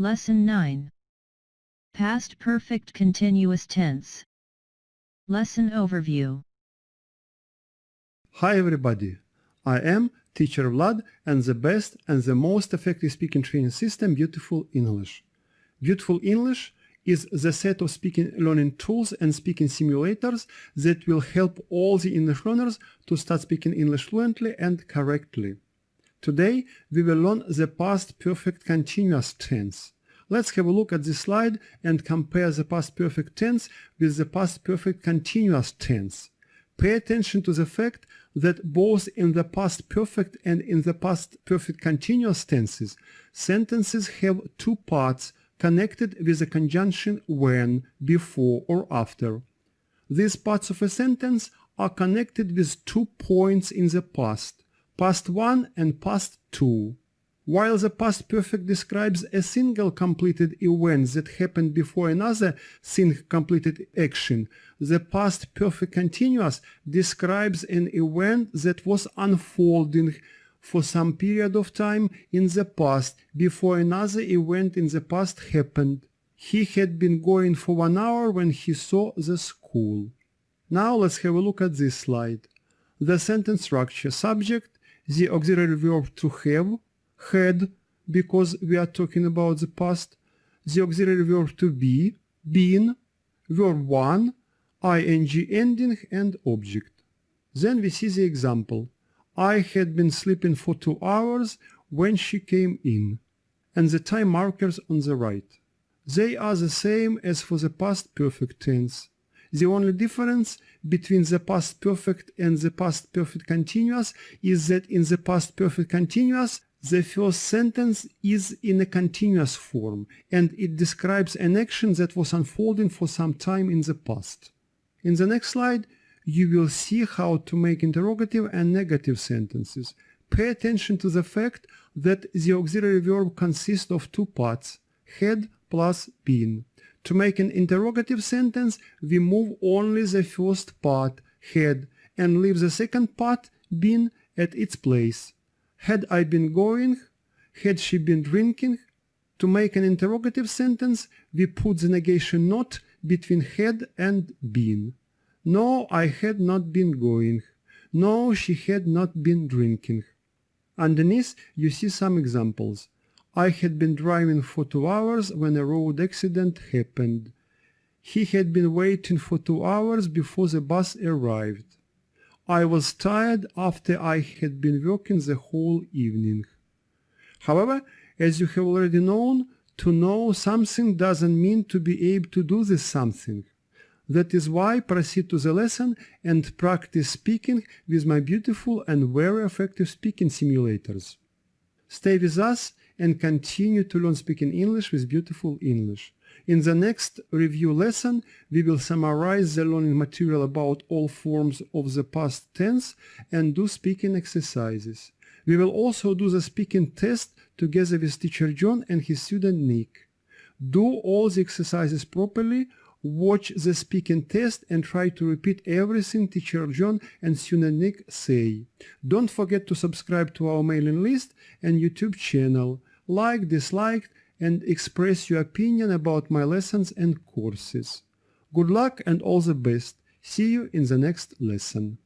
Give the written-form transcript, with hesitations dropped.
Lesson 9. Past Perfect Continuous Tense. Lesson Overview. Hi everybody, I am Teacher Vlad and the best and the most effective speaking training system, Beautiful English. Beautiful English is the set of speaking learning tools and speaking simulators that will help all the English learners to start speaking English fluently and correctly. Today we will learn the past perfect continuous tense. Let's have a look at this slide and compare the past perfect tense with the past perfect continuous tense. Pay attention to the fact that both in the past perfect and in the past perfect continuous tenses, sentences have two parts connected with a conjunction when, before, or after. These parts of a sentence are connected with 2 points in the past, past 1 and past 2. While the past perfect describes a single completed event that happened before another single completed action, the past perfect continuous describes an event that was unfolding for some period of time in the past before another event in the past happened. He had been going for 1 hour when he saw the school. Now let's have a look at this slide. The sentence structure: subject, the auxiliary verb to have, had, because we are talking about the past, the auxiliary verb to be, been, verb 1, ing ending, and object. Then we see the example. I had been sleeping for 2 hours when she came in, and the time markers on the right. They are the same as for the past perfect tense. The only difference between the past perfect and the past perfect continuous is that in the past perfect continuous, the first sentence is in a continuous form, and it describes an action that was unfolding for some time in the past. In the next slide, you will see how to make interrogative and negative sentences. Pay attention to the fact that the auxiliary verb consists of 2 parts, had plus been. To make an interrogative sentence, we move only the first part, had, and leave the second part, been, at its place. Had I been going? Had she been drinking? To make an interrogative sentence, we put the negation not between had and been. No, I had not been going. No, she had not been drinking. Underneath, you see some examples. I had been driving for 2 hours when a road accident happened. He had been waiting for 2 hours before the bus arrived. I was tired after I had been working the whole evening. However, as you have already known, to know something doesn't mean to be able to do this something. That is why proceed to the lesson and practice speaking with my beautiful and very effective speaking simulators. Stay with us and continue to learn speaking English with Beautiful English. In the next review lesson, we will summarize the learning material about all forms of the past tense and do speaking exercises. We will also do the speaking test together with teacher John and his student Nick. Do all the exercises properly, watch the speaking test and try to repeat everything teacher John and student Nick say. Don't forget to subscribe to our mailing list and YouTube channel. Like, dislike, and express your opinion about my lessons and courses. Good luck and all the best. See you in the next lesson.